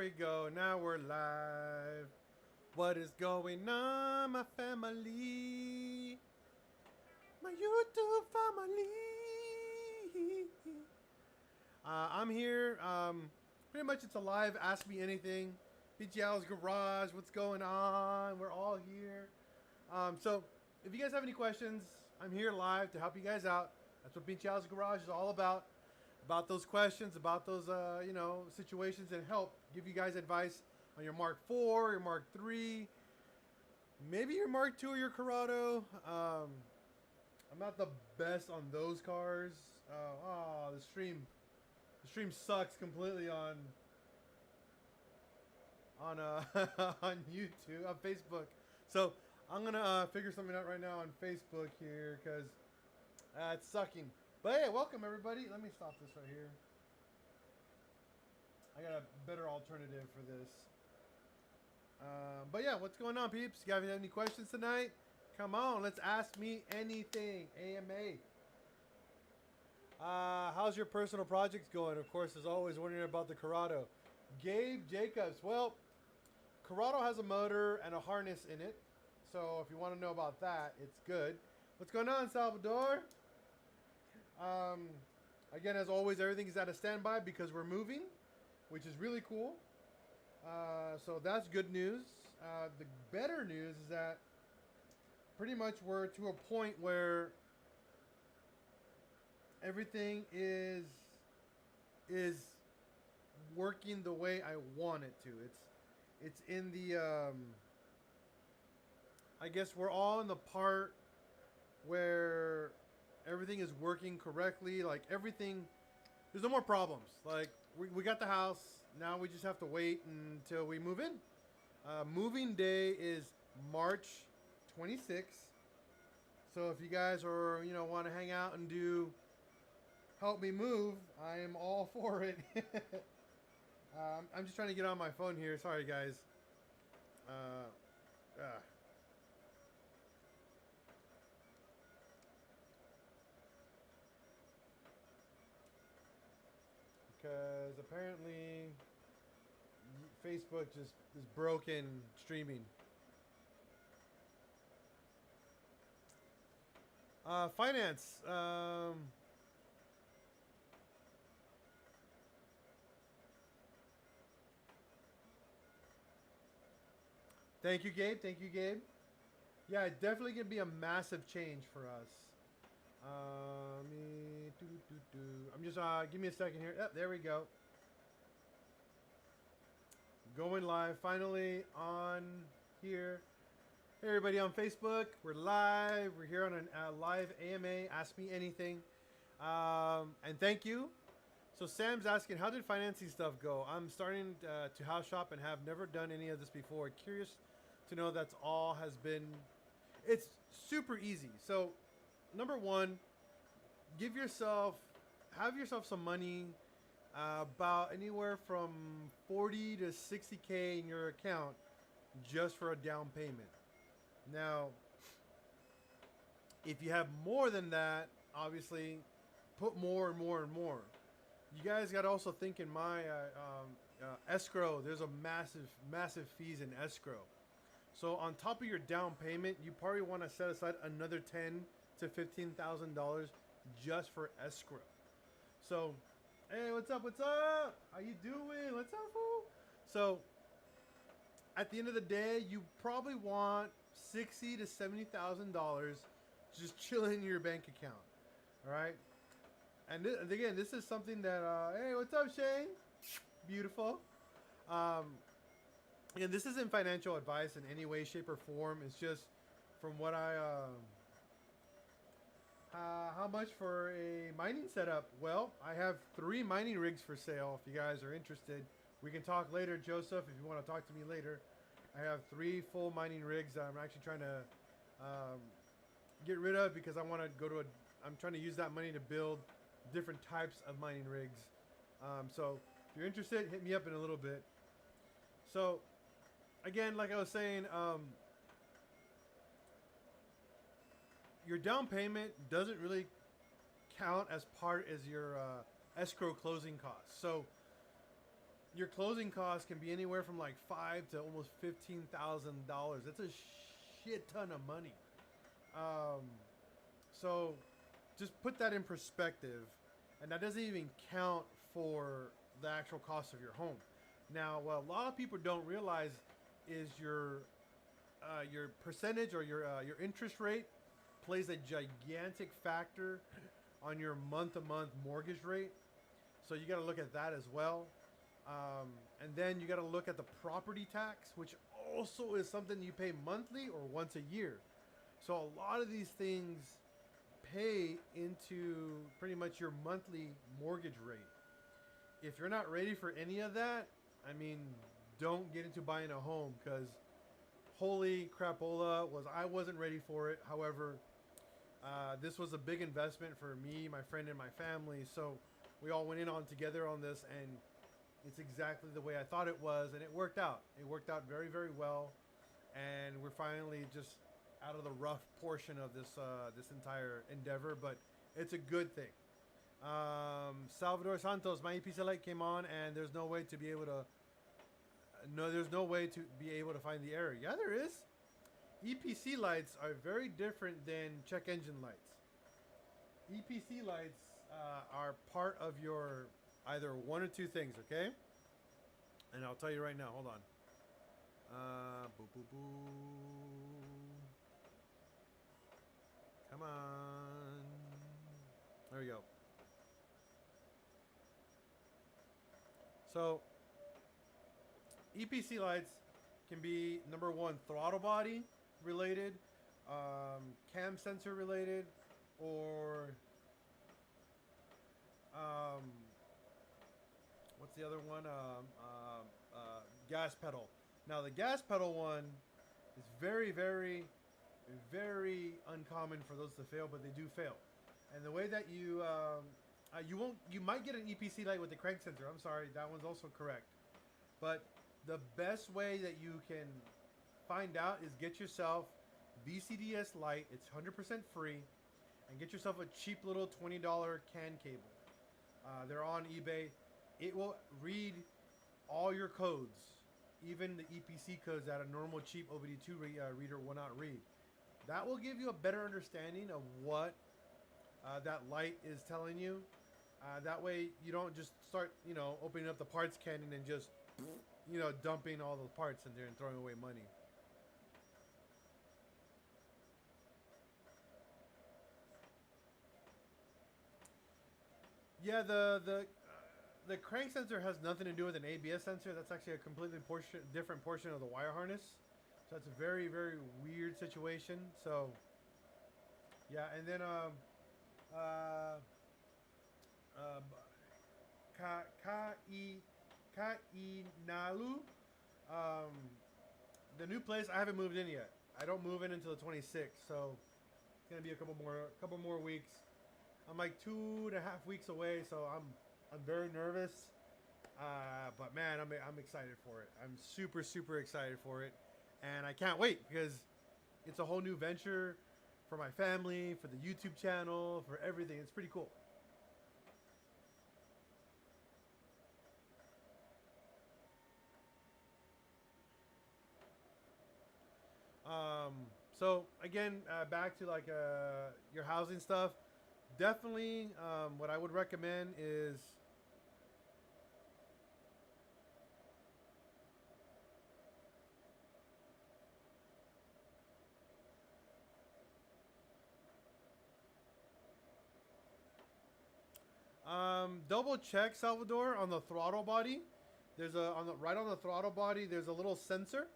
we go. Now we're live. What is going on, my family? My YouTube family. I'm here. Pretty much it's a live Ask Me Anything. PincheAls Garage. What's going on? We're all here. So if you guys have any questions, I'm here live to help you guys out. That's what PincheAls Garage is all about. About those questions, about those situations, and help give you guys advice on your Mark IV, your Mark III, maybe your Mark II or your Corrado. I'm not the best on those cars. The stream sucks completely on on YouTube, on Facebook. So I'm gonna figure something out right now on Facebook here because it's sucking. But hey, welcome everybody. Let me stop this right here. I got a better alternative for this. But yeah, what's going on, peeps? You guys have any questions tonight? Come on, let's ask me anything. AMA. How's your personal projects going? Of course, as always, wondering about the Corrado. Gabe Jacobs. Well, Corrado has a motor and a harness in it. So if you want to know about that, it's good. What's going on, Salvador? Again, as always, everything is at a standby because we're moving, which is really cool. So that's good news. The better news is that pretty much we're to a point where everything is working the way I want it to. It's in the I guess we're all in the part where everything is working correctly. Like everything, there's no more problems. Like we got the house. Now we just have to wait until we move in. Moving day is March 26th. So if you guys are, want to hang out and help me move, I am all for it. I'm just trying to get on my phone here. Sorry, guys. Because apparently Facebook just is broken streaming. Finance. Thank you, Gabe. Thank you, Gabe. Yeah, definitely gonna be a massive change for us. I'm just give me a second here. Yep, there we go. Going live finally on here. Hey everybody on Facebook, we're live. We're here on a live AMA. Ask me anything. And thank you. So Sam's asking, how did financing stuff go? I'm starting to house shop and have never done any of this before. Curious to know that's all has been. It's super easy. So number one, have yourself some money, about anywhere from 40 to 60K in your account just for a down payment. Now, if you have more than that, obviously put more and more and more. You guys got to also think in my escrow, there's a massive fees in escrow. So on top of your down payment, you probably want to set aside another $10,000 to $15,000 just for escrow. So, hey, what's up? What's up? How you doing? What's up, fool? So, at the end of the day, you probably want $60,000 to $70,000 just chilling in your bank account. All right. And again, this is something that. Hey, what's up, Shane? Beautiful. Again, this isn't financial advice in any way, shape, or form. It's just from what I. How much for a mining setup? Well, I have 3 mining rigs for sale. If you guys are interested, we can talk later, Joseph. If you want to talk to me later, I have 3 full mining rigs that I'm actually trying to get rid of because I want to go to I'm trying to use that money to build different types of mining rigs. So if you're interested, hit me up in a little bit. So again, like I was saying, your down payment doesn't really count as part as your escrow closing costs. So your closing costs can be anywhere from like five to almost $15,000. That's a shit ton of money. Um, so just put that in perspective, and that doesn't even count for the actual cost of your home. Now, what a lot of people don't realize is your percentage or your interest rate plays a gigantic factor on your month-to-month mortgage rate. So you got to look at that as well. And then you got to look at the property tax, which also is something you pay monthly or once a year. So a lot of these things pay into pretty much your monthly mortgage rate. If you're not ready for any of that, I mean, don't get into buying a home, because holy crapola, I wasn't ready for it. However, this was a big investment for me, my friend, and my family. So we all went in on together on this, and it's exactly the way I thought it was, and it worked out. It worked out very, very well, and we're finally just out of the rough portion of this entire endeavor. But it's a good thing. Salvador Santos, my EPC light came on, and there's no way to be able to. No, there's no way to be able to find the error. Yeah, there is. EPC lights are very different than check engine lights. EPC lights are part of your either one or two things, okay? And I'll tell you right now. Hold on. Boo, boo, boo. Come on. There we go. So, EPC lights can be, number one, throttle body related, cam sensor related, or what's the other one? Gas pedal. Now the gas pedal one is very, very, very uncommon for those to fail, but they do fail. And the way that you might get an EPC light with the crank sensor. I'm sorry, that one's also correct. But the best way that you can find out is get yourself VCDS light. It's 100% free, and get yourself a cheap little $20 CAN cable. They're on eBay. It will read all your codes, even the EPC codes that a normal cheap OBD2 reader will not read. That will give you a better understanding of what that light is telling you. That way you don't just start, opening up the parts cannon and just, dumping all the parts in there and throwing away money. Yeah, the crank sensor has nothing to do with an ABS sensor. That's actually a completely different portion of the wire harness. So that's a very, very weird situation. So, yeah, and then Kainalu, the new place, I haven't moved in yet. I don't move in until the 26th, so it's gonna be a couple more weeks. I'm like 2.5 weeks away, so I'm very nervous. But man, I'm excited for it. I'm super, super excited for it, and I can't wait, because it's a whole new venture for my family, for the YouTube channel, for everything. It's pretty cool. So again, back to like your housing stuff. Definitely, what I would recommend is double check, Salvador, on the throttle body. There's right on the throttle body. There's a little sensor.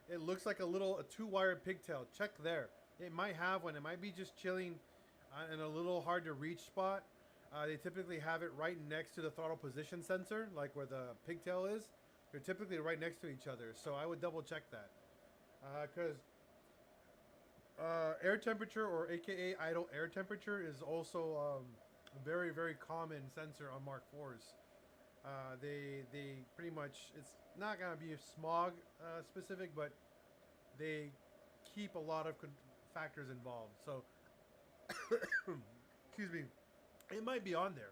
It looks like a 2-wire pigtail. Check there. It might have one. It might be just chilling in a little hard to reach spot. They typically have it right next to the throttle position sensor, like where the pigtail is. They're typically right next to each other. So I would double check that. Because air temperature, or AKA idle air temperature, is also a very, very common sensor on Mark IVs. They pretty much, it's not going to be smog specific, but they keep a lot of factors involved. So, excuse me, it might be on there.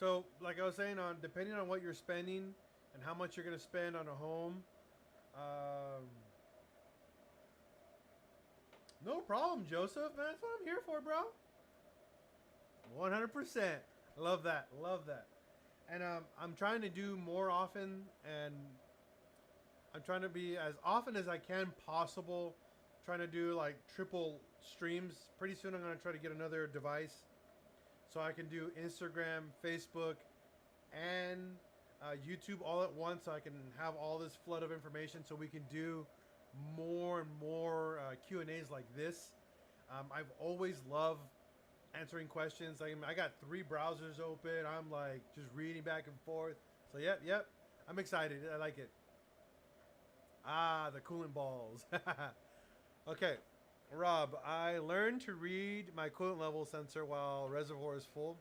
So, like I was saying, on depending on what you're spending and how much you're gonna spend on a home, um, no problem, Joseph. Man, that's what I'm here for, bro. 100%. Love that. Love that. And I'm trying to do more often, and I'm trying to be as often as I can possible. Trying to do like triple streams. Pretty soon, I'm gonna try to get another device so I can do Instagram, Facebook, and YouTube all at once. So I can have all this flood of information, so we can do more and more Q and A's like this. I've always loved answering questions. I got 3 browsers open. I'm like just reading back and forth. So yep. I'm excited. I like it. Ah, the coolant balls. Okay, Rob, I learned to read my coolant level sensor while reservoir is full.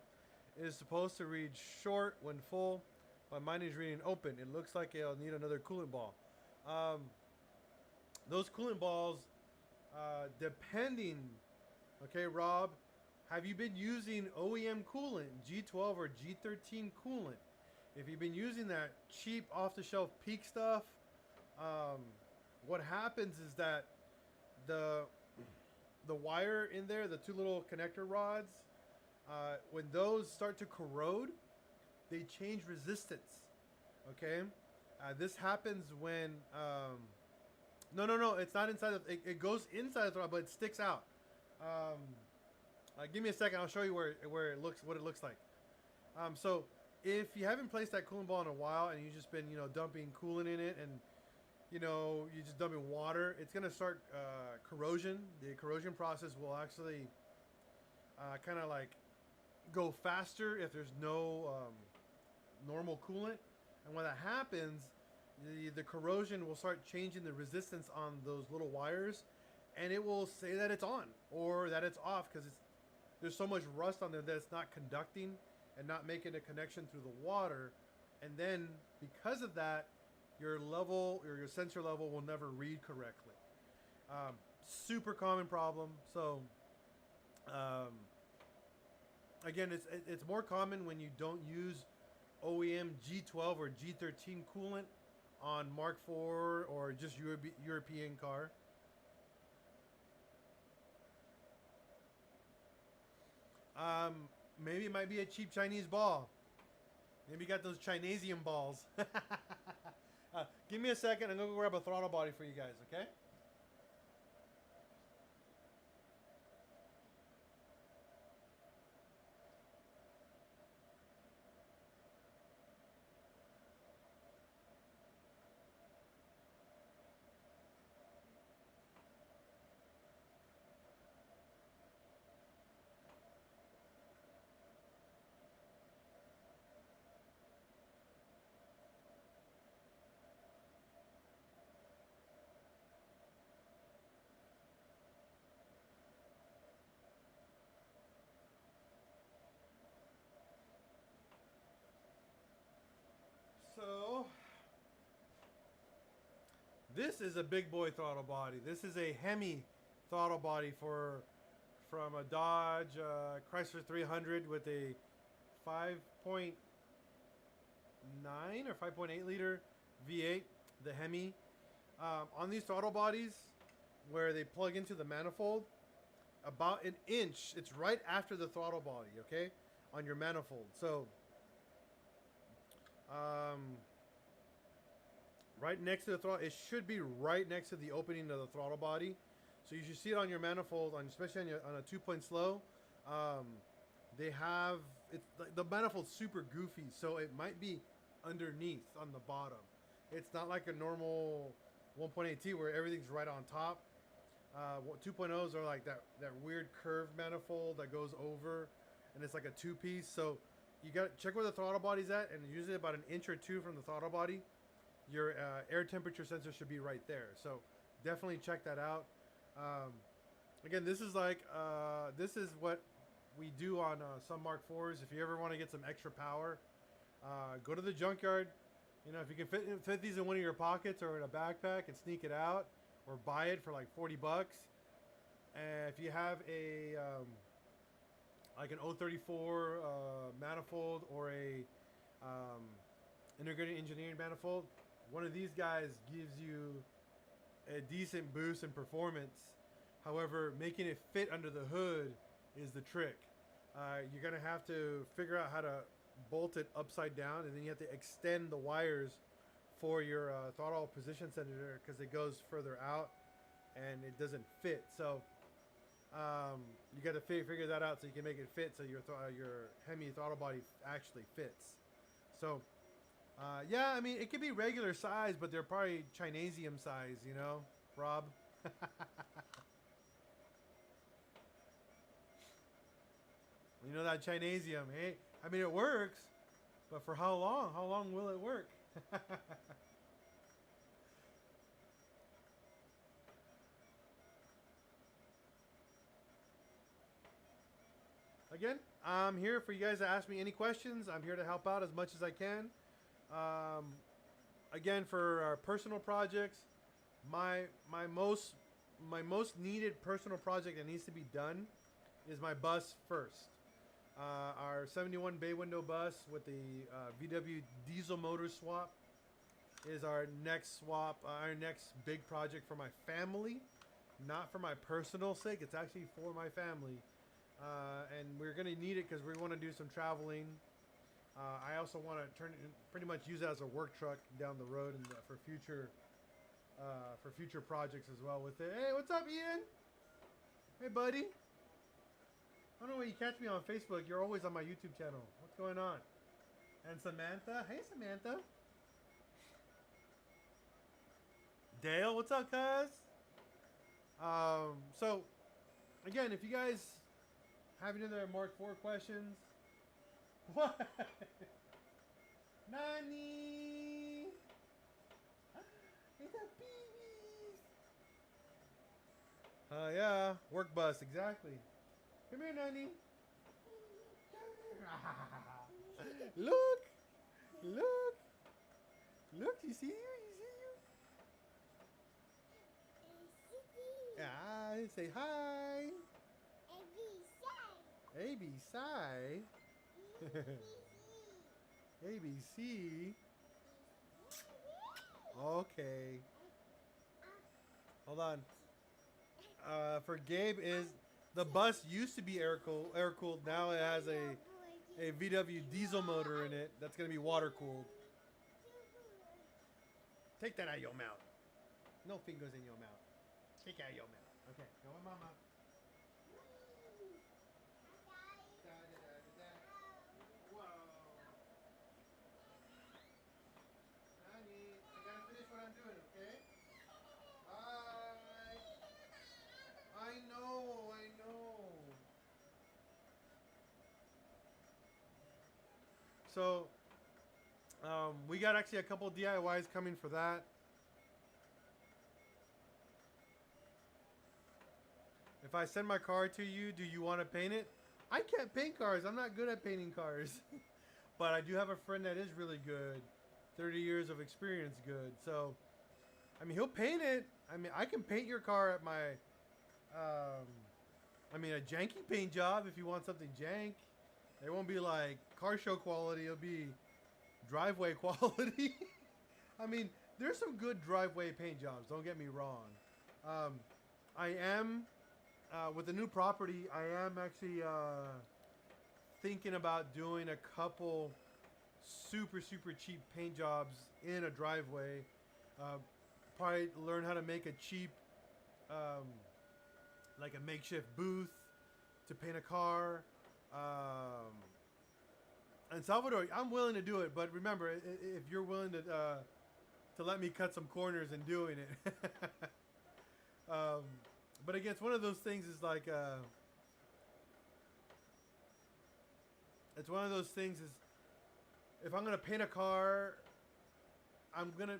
It is supposed to read short when full, but mine is reading open. It looks like it'll need another coolant ball. Those coolant balls, depending, okay, Rob, have you been using OEM coolant, G12 or G13 coolant? If you've been using that cheap off-the-shelf Peak stuff, what happens is that the wire in there, the 2 little connector rods, when those start to corrode, they change resistance. Okay, this happens when no, it's not inside. It goes inside the throttle, but it sticks out. Give me a second. I'll show you where it looks, what it looks like. So if you haven't placed that coolant ball in a while and you've just been dumping coolant in it, and you just dumping water, it's gonna start corrosion. The corrosion process will actually kind of like go faster if there's no normal coolant, and when that happens, the corrosion will start changing the resistance on those little wires, and it will say that it's on or that it's off because there's so much rust on there that it's not conducting and not making a connection through the water, and then because of that, your level or your sensor level will never read correctly. Super common problem. So again, it's more common when you don't use OEM G12 or G13 coolant on Mark IV or just European car. Maybe it might be a cheap Chinese ball. Maybe you got those Chinesium balls. Give me a second. I'm going to go grab a throttle body for you guys, okay? So, this is a big boy throttle body. This is a Hemi throttle body from a Dodge Chrysler 300 with a 5.9 or 5.8 liter V8, the Hemi. On these throttle bodies, where they plug into the manifold, about an inch, it's right after the throttle body, okay, on your manifold. So, right next to the throttle, it should be right next to the opening of the throttle body. So you should see it on your manifold, especially on a 2-point slow. They have the manifold's super goofy, so it might be underneath on the bottom. It's not like a normal 1.8T where everything's right on top. 2.0s are like that weird curved manifold that goes over, and it's like a 2-piece. So you got to check where the throttle body's at, and usually about an inch or 2 from the throttle body, your air temperature sensor should be right there. So definitely check that out. Again, this is what we do on some Mark IVs. If you ever want to get some extra power, go to the junkyard. If you can fit these in one of your pockets or in a backpack and sneak it out, or buy it for like $40. And if you have like an 034 manifold or a um, integrated engineering manifold, one of these guys gives you a decent boost in performance. However, making it fit under the hood is the trick. You're gonna have to figure out how to bolt it upside down, and then you have to extend the wires for your throttle position sensor because it goes further out and it doesn't fit. So you got to figure that out so you can make it fit so your Hemi throttle body actually fits. So yeah, I mean it could be regular size, but they're probably Chinesium size, you know, Rob. You know that Chinesium, hey? I mean it works, but for how long? How long will it work? Again, I'm here for you guys to ask me any questions. I'm here to help out as much as I can. Um, again, for our personal projects, my my most my most needed personal project that needs to be done is my bus first. Our 71 bay window bus with the VW diesel motor swap is our next swap, our next big project for my family, not for my personal sake. It's actually for my family. And we're going to need it because we want to do some traveling. I also want to pretty much use it as a work truck down the road and for future projects as well with it. Hey, what's up, Ian? Hey, buddy. I don't know where you catch me on Facebook. You're always on my YouTube channel. What's going on? And Samantha. Hey, Samantha. Dale, what's up, cuz? So, again, if you guys have any other Mark IV questions, what? Nani? It's a baby. Yeah, work bus, exactly. Come here, Nani. Look, look, look. You see you? You see you? Ah, say hi. ABC. ABC. Okay. Hold on. For Gabe is the bus used to be air cooled. Now it has a VW diesel motor in it. That's gonna be water cooled. Take that out of your mouth. No fingers in your mouth. Take it out of your mouth. Okay. Go with mama. I know. So, we got actually a couple DIYs coming for that. If I send my car to you, do you want to paint it? I can't paint cars. I'm not good at painting cars. But I do have a friend that is really good. 30 years of experience good. So, I mean, he'll paint it. I mean, I can paint your car at my, a janky paint job if you want something jank. It won't be like car show quality. It'll be driveway quality. I mean, there's some good driveway paint jobs. Don't get me wrong. I am, with the new property, I am actually thinking about doing a couple super cheap paint jobs in a driveway. Probably learn how to make a cheap, like a makeshift booth to paint a car. And Salvador, I'm willing to do it, but remember, if you're willing to let me cut some corners in doing it. But again, it's one of those things. Is like it's one of those things. Is if I'm gonna paint a car,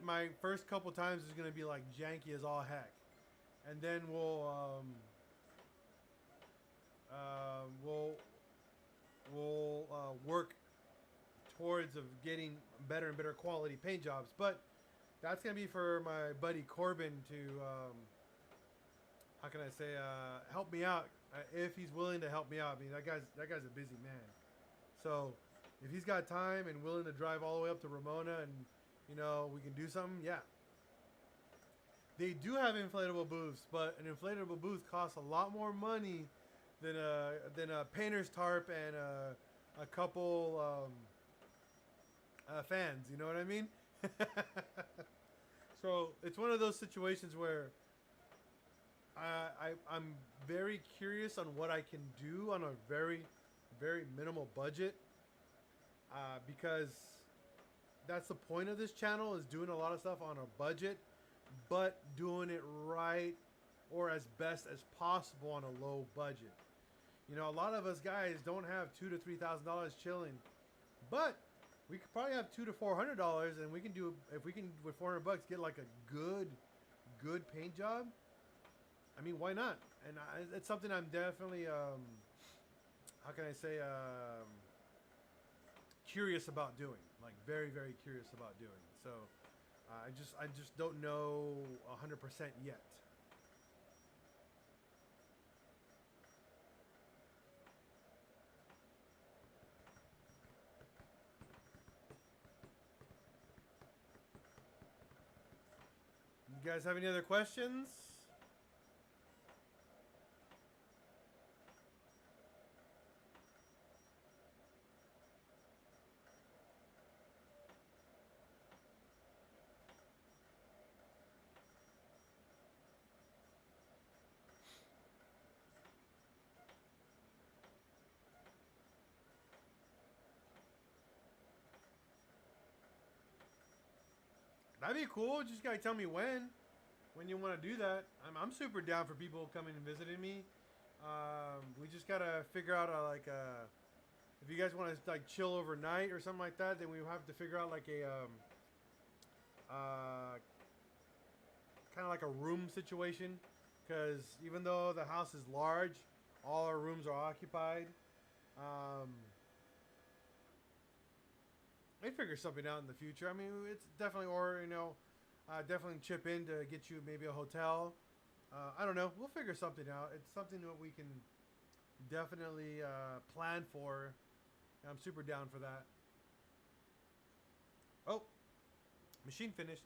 my first couple times is gonna be like janky as all heck, and then we'll work towards of getting better and better quality paint jobs. But that's gonna be for my buddy Corbin to how can I say help me out if he's willing to help me out. I mean, that guy's a busy man. So if he's got time and willing to drive all the way up to Ramona and we can do something, yeah. They do have inflatable booths, but an inflatable booth costs a lot more money than a painter's tarp and a couple fans. You know what I mean? So it's one of those situations where I'm very curious on what I can do on a very, very minimal budget, because that's the point of this channel, is doing a lot of stuff on a budget, but doing it right or as best as possible on a low budget. A lot of us guys don't have $2,000 to $3,000 chilling, but we could probably have $200 to $400, and we can do, if we can with $400 get like a good paint job. I mean, why not? And it's something I'm definitely how can I say, curious about doing, like very, very curious about doing. So I just don't know 100% yet. You guys have any other questions? That'd be cool. Just gotta tell me when you want to do that. I'm super down for people coming and visiting me. We just gotta figure out if you guys want to like chill overnight or something like that, then we have to figure out like a kind of like a room situation. Because even though the house is large, all our rooms are occupied. They figure something out in the future. I mean, it's definitely, or definitely chip in to get you maybe a hotel. I don't know. We'll figure something out. It's something that we can definitely plan for. I'm super down for that. Oh, machine finished.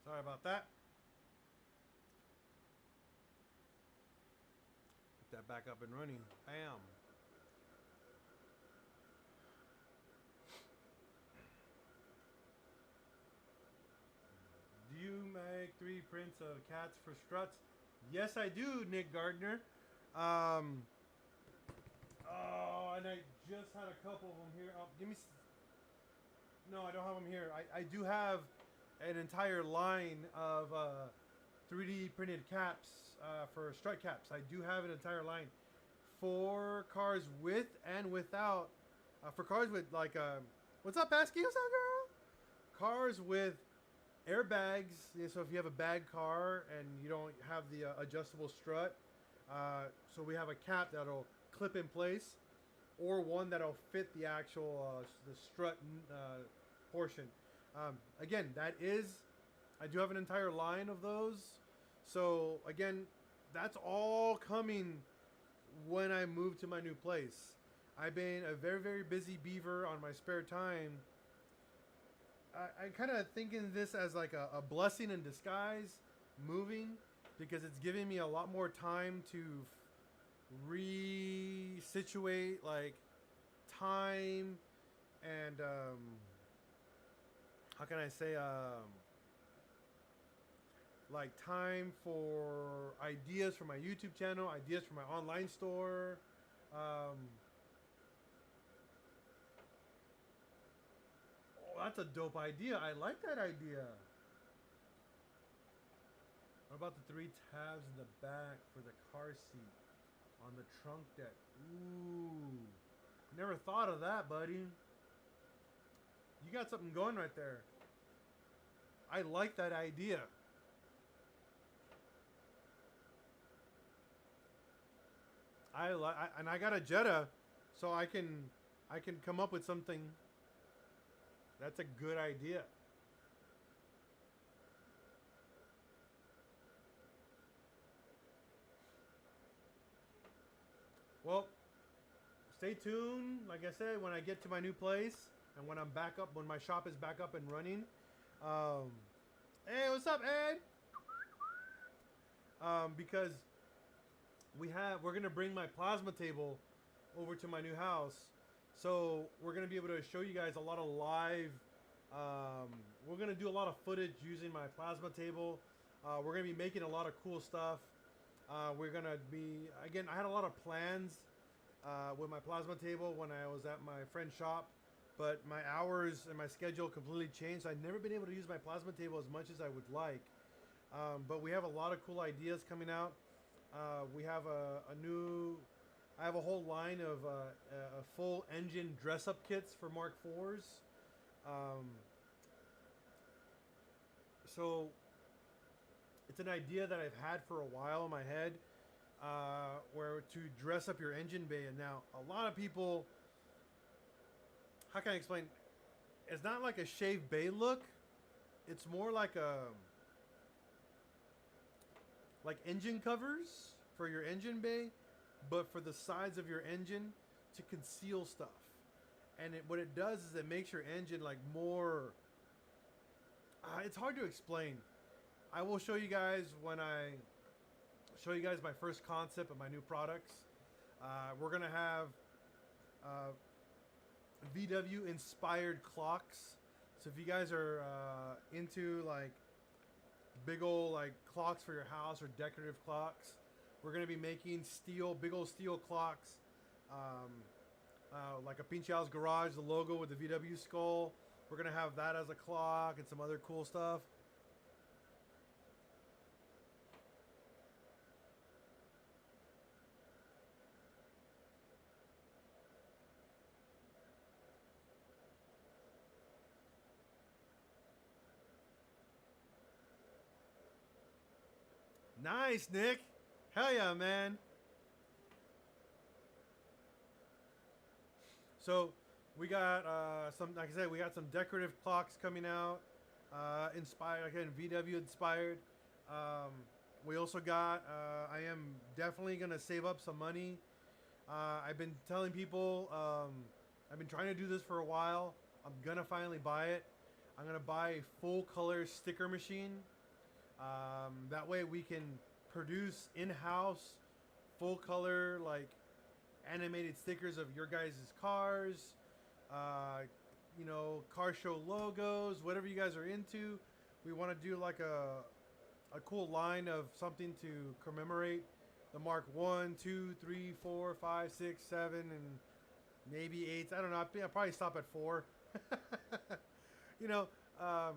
Sorry about that. Get that back up and running. Bam. Do you make 3 prints of cats for struts? Yes, I do, Nick Gardner. Oh, and I just had a couple of them here. Oh, give me. No, I don't have them here. I do have an entire line of 3D printed caps for strut caps. I do have an entire line for cars with and without. For cars with like, what's up, Asky? What's up, girl? Cars with airbags. So if you have a bag car and you don't have the adjustable strut, so we have a cap that'll clip in place, or one that'll fit the actual the strut portion. Again, I do have an entire line of those. So again, that's all coming when I move to my new place. I've been a very, very busy beaver on my spare time. I kind of thinking this as like a blessing in disguise, moving, because it's giving me a lot more time to re-situate like time and how can I say, like time for ideas for my YouTube channel, ideas for my online store. Oh, that's a dope idea. I like that idea. What about the 3 tabs in the back for the car seat on the trunk deck? Ooh. Never thought of that, buddy. You got something going right there. I like that idea. And I got a Jetta, so I can come up with something. That's a good idea. Well, stay tuned. Like I said, when I get to my new place and when I'm back up, when my shop is back up and running. Hey, what's up, Ed? Because we're gonna bring my plasma table over to my new house, so we're gonna be able to show you guys a lot of live. We're gonna do a lot of footage using my plasma table. We're gonna be making a lot of cool stuff. We're gonna be again. I had a lot of plans with my plasma table when I was at my friend's shop, but my hours and my schedule completely changed. I've never been able to use my plasma table as much as I would like. But we have a lot of cool ideas coming out. We have I have a whole line of a full engine dress-up kits for Mark IVs. So it's an idea that I've had for a while in my head, where to dress up your engine bay. And now a lot of people, how can I explain? It's not like a shaved bay look. It's more like engine covers for your engine bay, but for the sides of your engine to conceal stuff. And what it does is it makes your engine like more. It's hard to explain. I will show you guys when I show you guys my first concept of my new products. We're gonna have VW inspired clocks. So if you guys are into like big old like clocks for your house or decorative clocks, we're gonna be making big old steel clocks, like a PincheAls Garage, the logo with the VW skull. We're gonna have that as a clock and some other cool stuff. Nice, Nick. Hell yeah, man. So we got some, like I said, we got some decorative clocks coming out, inspired again, VW inspired. We also got. I am definitely gonna save up some money. I've been telling people. I've been trying to do this for a while. I'm gonna finally buy it. I'm gonna buy a full color sticker machine. That way we can produce in-house full color like animated stickers of your guys' cars, car show logos, whatever you guys are into. We want to do like a cool line of something to commemorate the Mark 1, 2, 3, 4, 5, 6, 7, and maybe 8. I don't know. I'll probably stop at 4. you know, um,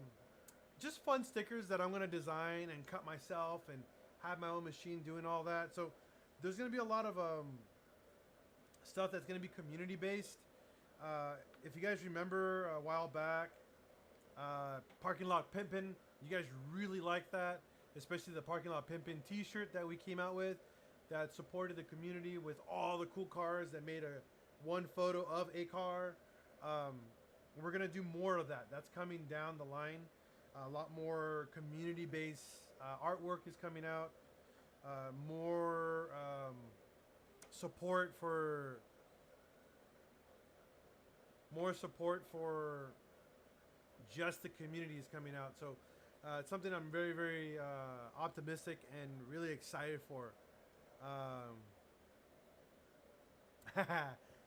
just fun stickers that I'm going to design and cut myself and have my own machine doing all that. So there's going to be a lot of stuff that's going to be community based. If you guys remember a while back, Parking Lot Pimpin', you guys really liked that, especially the Parking Lot Pimpin' t-shirt that we came out with that supported the community with all the cool cars that made one photo of a car. We're going to do more of that. That's coming down the line. A lot more community-based artwork is coming out. More support for just the community is coming out. So it's something I'm very, very optimistic and really excited for.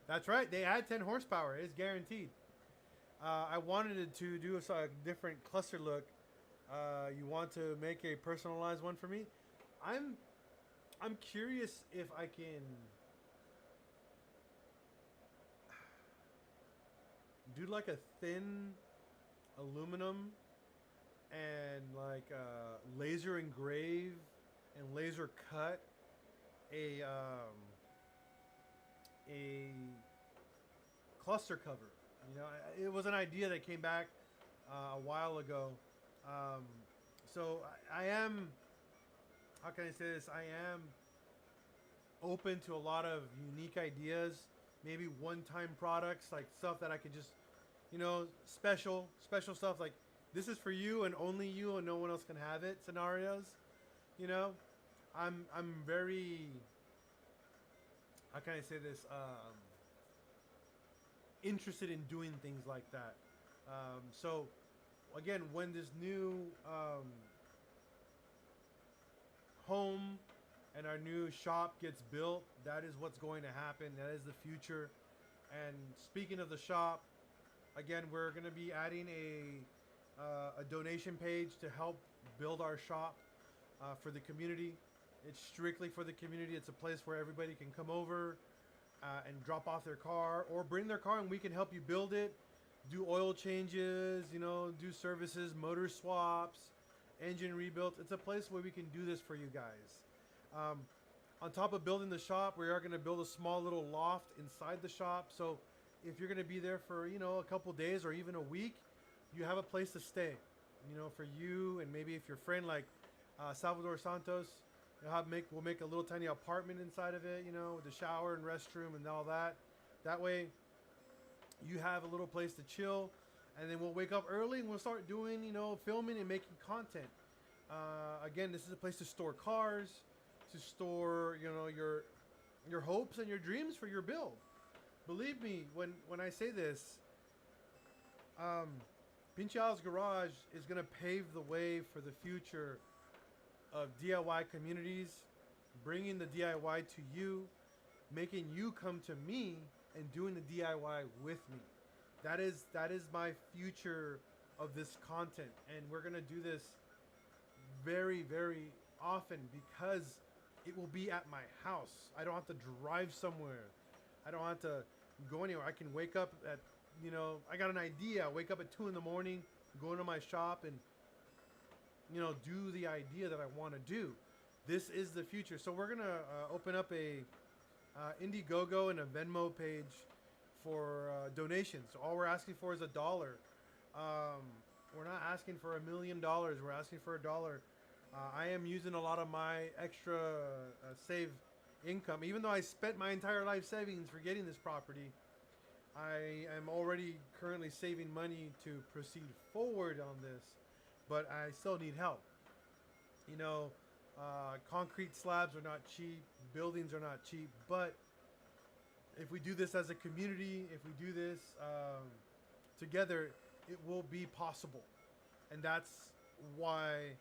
That's right. They add 10 horsepower. It's guaranteed. I wanted to do a different cluster look. You want to make a personalized one for me? I'm curious if I can do like a thin aluminum and like laser engrave and laser cut a cluster cover. You know, it was an idea that came back a while ago. Um, so I am, how can I say this? I am open to a lot of unique ideas, maybe one-time products, like stuff that I can just, you know, special stuff like this is for you and only you and no one else can have it scenarios. You know, I'm very, how can I say this? Interested in doing things like that. So again, when this new home and our new shop gets built, that is what's going to happen. That is the future. And speaking of the shop, again, we're going to be adding a donation page to help build our shop for the community. It's strictly for the community. It's a place where everybody can come over and drop off their car or bring their car and we can help you build it, do oil changes, you know, do services, motor swaps, engine rebuilds. It's a place where we can do this for you guys. On top of building the shop, we are going to build a small little loft inside the shop. So if you're going to be there for, you know, a couple days or even a week, you have a place to stay, you know, for you and maybe if your friend like Salvador Santos, we'll make a little tiny apartment inside of it, you know, with the shower and restroom and all that. That way you have a little place to chill, and then we'll wake up early and we'll start doing, you know, filming and making content. Again, this is a place to store cars, to store, you know, your hopes and your dreams for your build. Believe me, when I say this, PincheAls Garage is going to pave the way for the future of DIY communities, bringing the DIY to you, making you come to me and doing the DIY with me. That is my future of this content, and we're going to do this very, very often because it will be at my house. I don't have to drive somewhere. I don't have to go anywhere. I can wake up at, you know, I got an idea. I wake up at 2 in the morning, go into my shop and, you know, do the idea that I want to do. This is the future. So we're going to open up a Indiegogo and a Venmo page for donations. So all we're asking for is $1. We're not asking for $1 million. We're asking for $1. I am using a lot of my extra save income. Even though I spent my entire life savings for getting this property, I am already currently saving money to proceed forward on this, but I still need help. You know, concrete slabs are not cheap, buildings are not cheap, but if we do this as a community, if we do this together, it will be possible. And that's why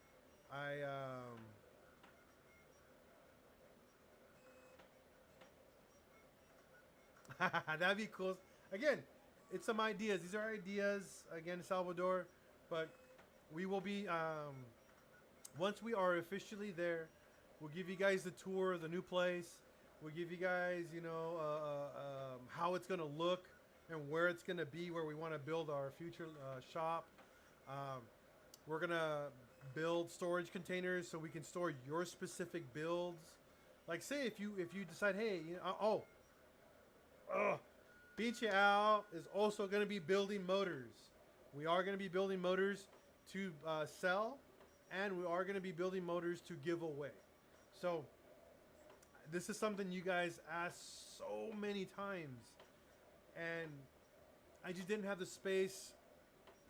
that'd be cool. Again, it's some ideas. These are ideas, again, Salvador, but we will be, once we are officially there, we'll give you guys the tour of the new place. We'll give you guys, you know, how it's going to look and where it's going to be, where we want to build our future shop. We're going to build storage containers so we can store your specific builds. Like, say if you decide, hey, you know, PincheAl is also going to be building motors. We are going to be building motors to sell, and we are going to be building motors to give away. So this is something you guys asked so many times, and I just didn't have the space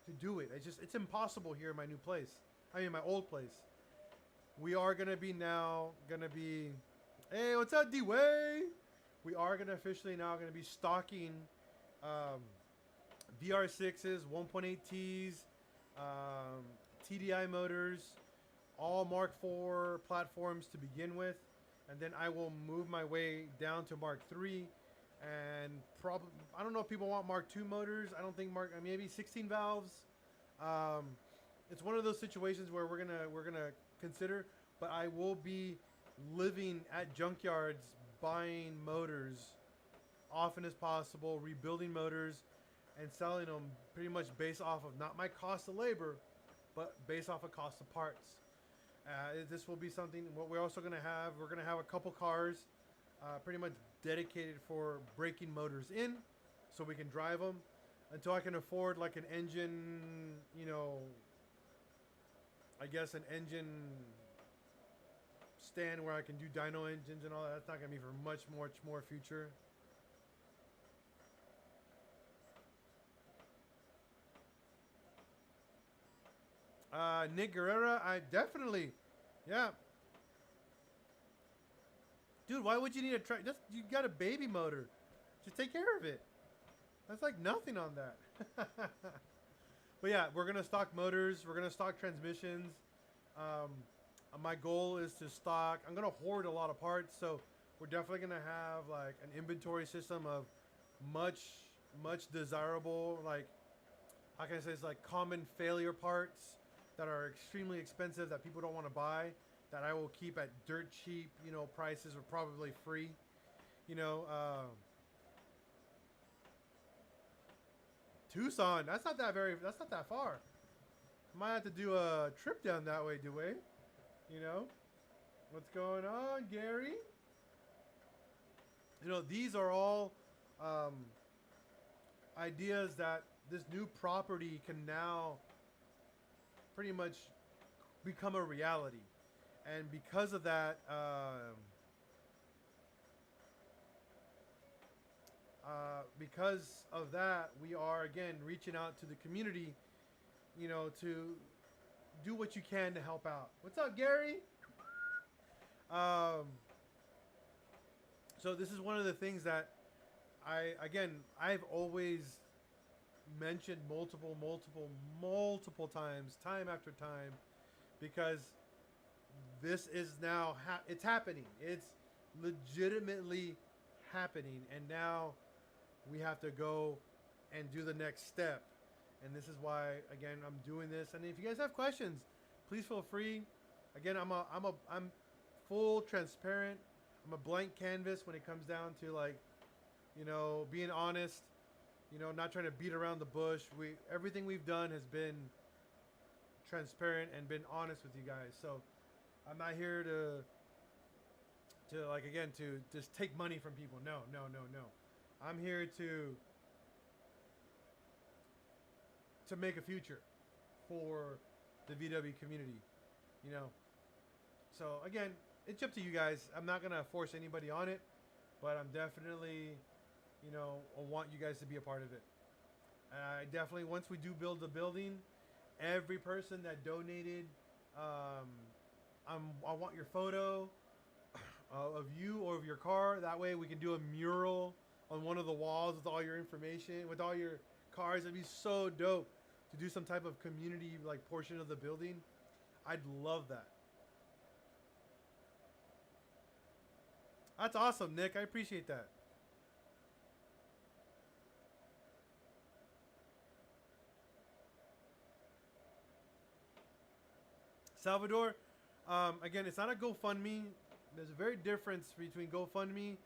to do it. It's impossible here in my new place. I mean, my old place. We are going to be hey, what's up, D-Way? We are going to officially now going to be stocking VR6s, 1.8Ts, TDI motors, all Mark IV platforms to begin with. And then I will move my way down to Mark III. And probably, I don't know if people want Mark II motors. I don't think maybe 16 valves. It's one of those situations where we're gonna consider, but I will be living at junkyards, buying motors often as possible, rebuilding motors, and selling them pretty much based off of not my cost of labor, but based off of cost of parts. This will be something. What we're also gonna have, we're gonna have a couple cars, pretty much dedicated for breaking motors in, so we can drive them until I can afford like an engine. You know, I guess an engine stand where I can do dyno engines and all that. That's not gonna be for much more future. Nick Guerrera, I definitely, yeah. Dude, why would you need a truck? Just you got a baby motor, just take care of it. That's like nothing on that. But yeah, we're gonna stock motors. We're gonna stock transmissions. My goal is to stock. I'm gonna hoard a lot of parts, so we're definitely gonna have like an inventory system of much desirable, like how can I say, it's like common failure parts that are extremely expensive that people don't want to buy, that I will keep at dirt cheap, you know, prices, or probably free, you know. Tucson, that's not that far. Might have to do a trip down that way, Dwayne. You know, what's going on, Gary? You know, these are all ideas that this new property can now pretty much become a reality. And because of that, we are again reaching out to the community, you know, to do what you can to help out. What's up, Gary? So this is one of the things that I've always mentioned multiple times, time after time, because this is now it's happening. It's legitimately happening, and now we have to go and do the next step. And this is why, again, I'm doing this. And if you guys have questions, please feel free. Again, I'm full transparent. I'm a blank canvas when it comes down to, like, you know, being honest. You know, not trying to beat around the bush. Everything we've done has been transparent and been honest with you guys. So I'm not here to like, again, to just take money from people. No. I'm here to make a future for the VW community, you know. So again, it's up to you guys. I'm not gonna force anybody on it, but I'm definitely, you know, I want you guys to be a part of it. I definitely, once we do build the building, every person that donated, I want your photo of you or of your car. That way we can do a mural on one of the walls with all your information, with all your cars. It'd be so dope to do some type of community, like, portion of the building. I'd love that. That's awesome, Nick. I appreciate that. Salvador, again, it's not a GoFundMe. There's a very difference between GoFundMe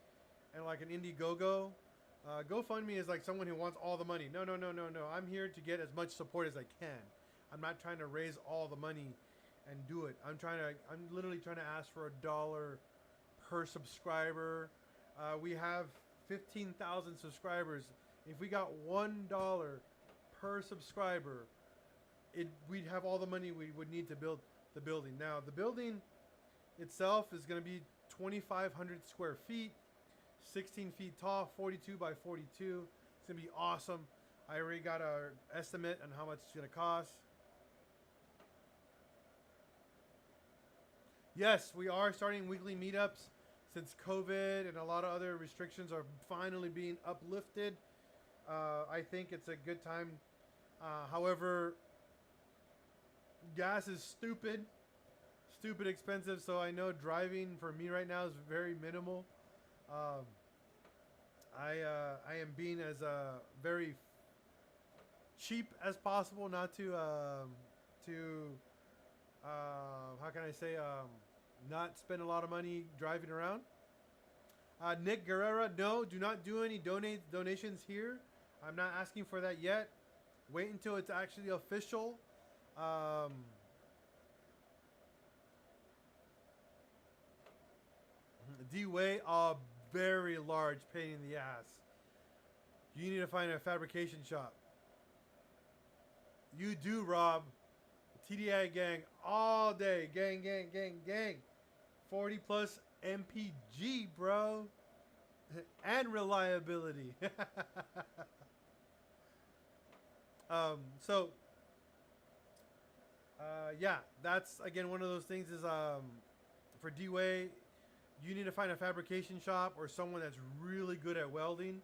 and like an Indiegogo. GoFundMe is like someone who wants all the money. No. I'm here to get as much support as I can. I'm not trying to raise all the money and do it. I'm literally trying to ask for $1 per subscriber. We have 15,000 subscribers. If we got $1 per subscriber, we'd have all the money we would need to build the building. Now, the building itself is going to be 2,500 square feet, 16 feet tall, 42 by 42. It's going to be awesome. I already got our estimate on how much it's going to cost. Yes, we are starting weekly meetups since COVID and a lot of other restrictions are finally being uplifted. I think it's a good time. However, gas is stupid expensive, so I know driving for me right now is very minimal. I am being as very cheap as possible, not to how can I say, not spend a lot of money driving around. Nick Guerrera, no, do not do any donations here. I'm not asking for that yet. Wait until it's actually official. Um, D-Way, a very large pain in the ass. You need to find a fabrication shop. You do, Rob. TDI gang all day. Gang, gang, gang, gang. 40 plus MPG, bro. And reliability. So, yeah, that's again one of those things is for D-Way, you need to find a fabrication shop or someone that's really good at welding.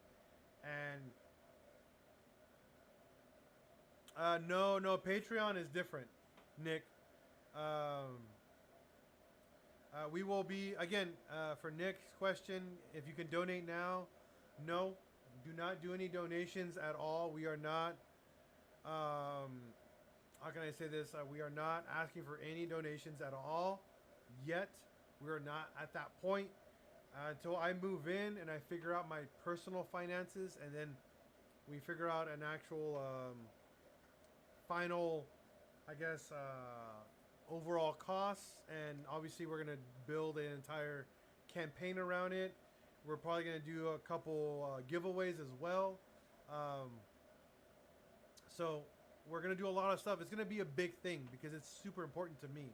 And no, Patreon is different, Nick. We will be again for Nick's question. If you can donate now, no, do not do any donations at all. We are not. How can I say this? We are not asking for any donations at all yet. We are not at that point until I move in and I figure out my personal finances, and then we figure out an actual final, I guess, overall costs. And obviously, we're gonna build an entire campaign around it. We're probably gonna do a couple giveaways as well. So we're gonna do a lot of stuff. It's gonna be a big thing because it's super important to me.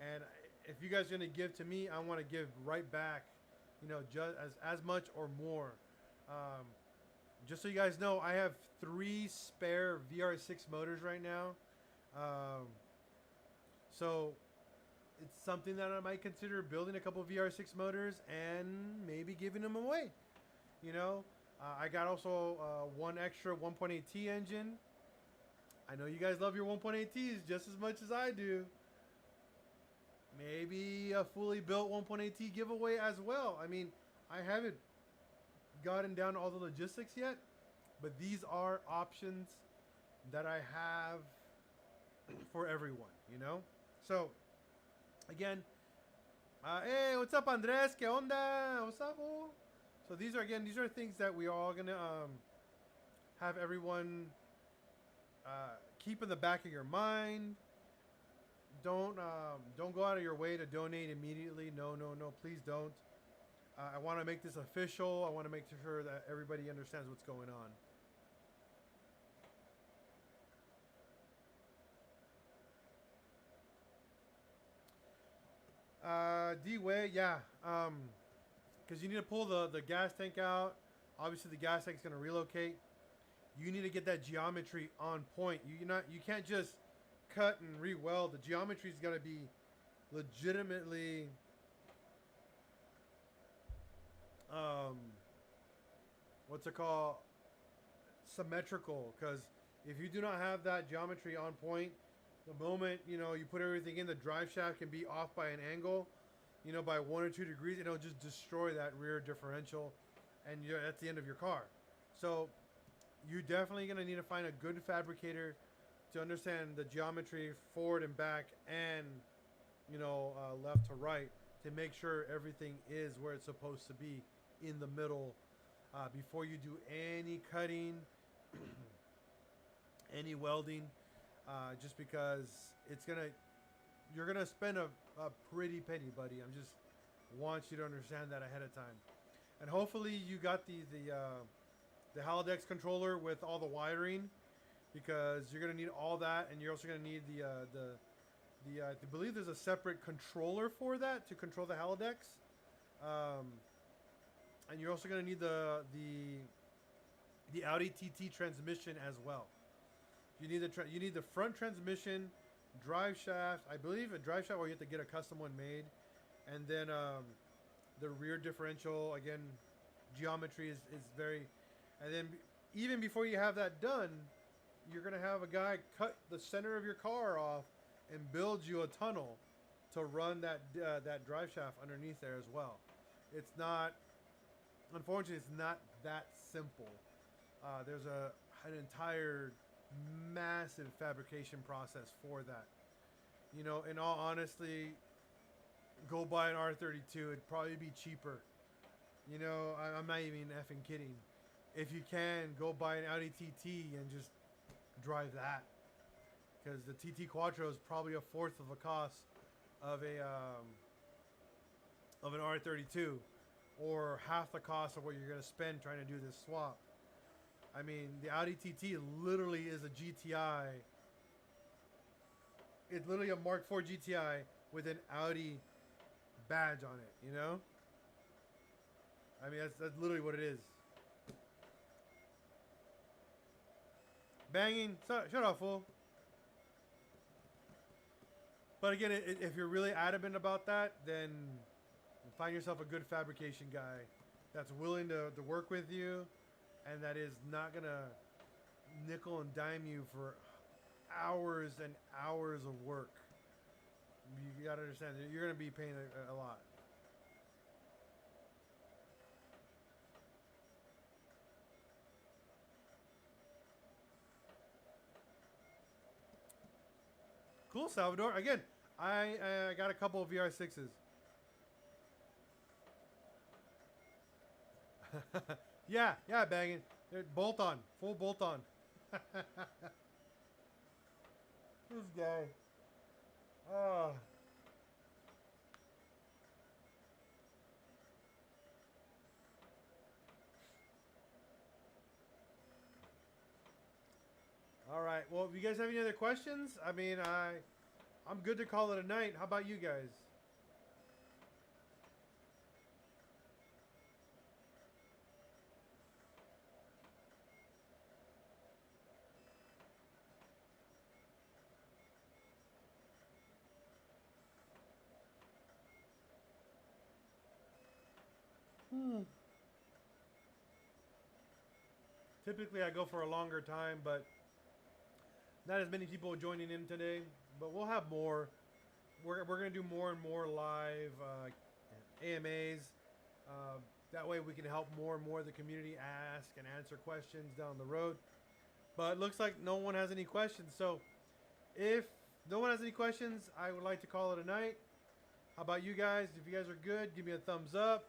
And if you guys are gonna give to me, I want to give right back. You know, just as much or more. Just so you guys know, I have 3 spare VR6 motors right now. So it's something that I might consider building a couple of VR6 motors and maybe giving them away. You know, I got also one extra 1.8T engine. I know you guys love your 1.8Ts just as much as I do. Maybe a fully built 1.8T giveaway as well. I mean, I haven't gotten down to all the logistics yet, but these are options that I have for everyone, you know? So, again, hey, what's up, Andres? ¿Qué onda? What's up, fool? So these are things that we are all gonna have everyone keep in the back of your mind. Don't go out of your way to donate immediately. No, please don't. I want to make this official. I want to make sure that everybody understands what's going on. D-Way, yeah. Because you need to pull the gas tank out. Obviously, the gas tank's going to relocate. You need to get that geometry on point. You can't just cut and re-weld. The geometry's got to be legitimately what's it called, symmetrical. Because if you do not have that geometry on point, the moment you put everything in, the drive shaft can be off by an angle, by 1 or 2 degrees, and it'll just destroy that rear differential, and you're at the end of your car. So you're definitely going to need to find a good fabricator to understand the geometry forward and back, and left to right, to make sure everything is where it's supposed to be in the middle, before you do any cutting, any welding, just because you're gonna spend a pretty penny, buddy. I'm just want you to understand that ahead of time. And hopefully you got the holodeck controller with all the wiring, because you're gonna need all that, and you're also gonna need I believe there's a separate controller for that to control the halodecks, and you're also gonna need the Audi TT transmission as well. You need the front transmission, drive shaft. I believe a drive shaft where you have to get a custom one made, and then the rear differential, again, geometry is very. And then even before you have that done, you're gonna have a guy cut the center of your car off and build you a tunnel to run that drive shaft underneath there as well. It's not, unfortunately, it's not that simple. There's an entire massive fabrication process for that. In all honesty, go buy an R32. It'd probably be cheaper. I'm not even effing kidding. If you can, go buy an Audi TT and just drive that. because the TT Quattro is probably a fourth of the cost of an R32, or half the cost of what you're gonna spend trying to do this swap. I mean, the Audi TT literally is a GTI. It's literally a Mark IV GTI with an Audi badge on it, you know? I mean, that's literally what it is. Banging, shut up, fool. But again, if you're really adamant about that, then find yourself a good fabrication guy that's willing to work with you, and that is not gonna nickel and dime you for hours and hours of work. You gotta understand that you're gonna be paying a lot. Cool, Salvador. Again, I got a couple of VR6s. yeah, banging. They're bolt on, full bolt on. This guy. Oh. All right. Well, if you guys have any other questions, I mean, I'm good to call it a night. How about you guys? Typically, I go for a longer time, but not as many people joining in today. But we'll have more. We're going to do more and more live AMAs. That way we can help more and more of the community ask and answer questions down the road. But it looks like no one has any questions. So if no one has any questions, I would like to call it a night. How about you guys? If you guys are good, give me a thumbs up.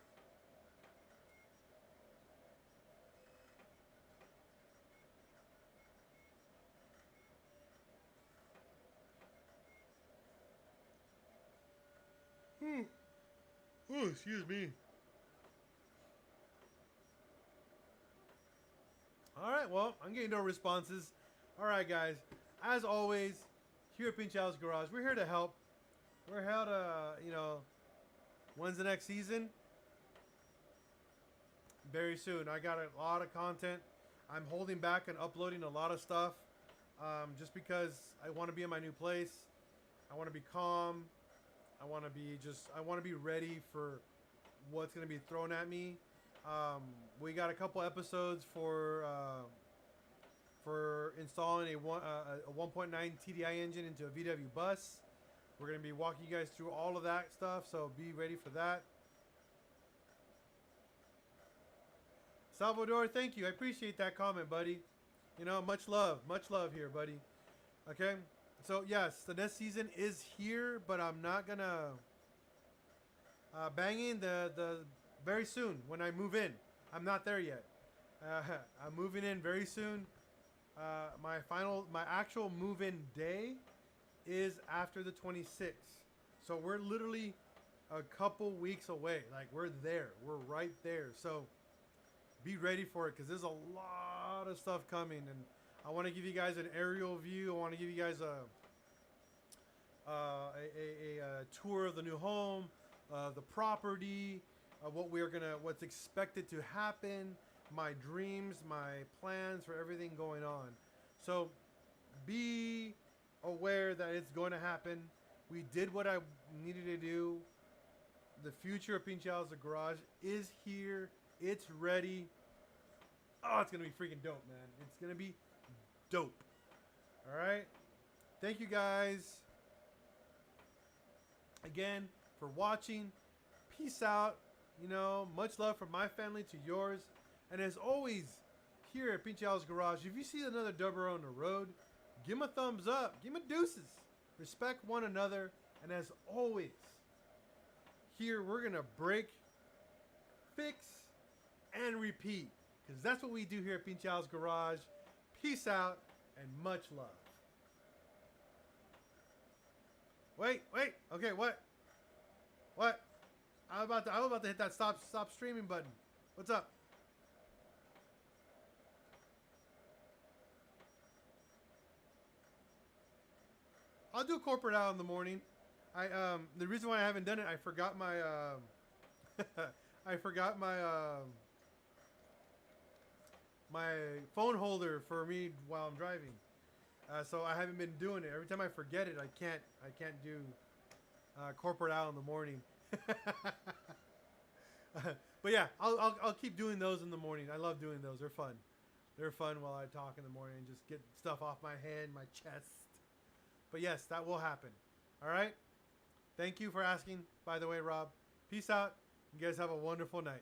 Oh, excuse me. All right, well, I'm getting no responses. All right, guys. As always, here at PincheAls Garage, we're here to help. We're here to, when's the next season? Very soon. I got a lot of content. I'm holding back and uploading a lot of stuff just because I want to be in my new place. I want to be calm. I want to be ready for what's going to be thrown at me. We got a couple episodes for installing a 1.9 TDI engine into a VW bus. We're going to be walking you guys through all of that stuff, so be ready for that. Salvador, thank you. I appreciate that comment, buddy. Much love here, buddy. Okay, so yes, the next season is here, but I'm not gonna banging the very soon when I move in. I'm not there yet. I'm moving in very soon. My actual move-in day is after the 26th. So we're literally a couple weeks away. Like, we're there. We're right there. So be ready for it, because there's a lot of stuff coming, and I want to give you guys an aerial view. I want to give you guys a tour of the new home, the property, what's expected to happen, my dreams, my plans for everything going on. So be aware that it's going to happen. We did what I needed to do. The future of PincheAls Garage is here. It's ready. Oh, it's going to be freaking dope, man. It's going to be dope. All right. Thank you guys again for watching. Peace out. Much love from my family to yours. And as always, here at PincheAls Garage, if you see another dubber on the road, give him a thumbs up. Give him a deuces. Respect one another. And as always, here we're going to break, fix, and repeat. Because that's what we do here at PincheAls Garage. Peace out and much love. Wait. Okay, what? What? I'm about to hit that stop streaming button. What's up? I'll do corporate out in the morning. The reason why I haven't done it, I forgot my I forgot my phone holder for me while I'm driving. So I haven't been doing it. Every time I forget it, I can't do corporate out in the morning. But yeah, I'll keep doing those in the morning. I love doing those. They're fun. They're fun while I talk in the morning and just get stuff off my head, my chest. But yes, that will happen. All right. Thank you for asking. By the way, Rob. Peace out. You guys have a wonderful night.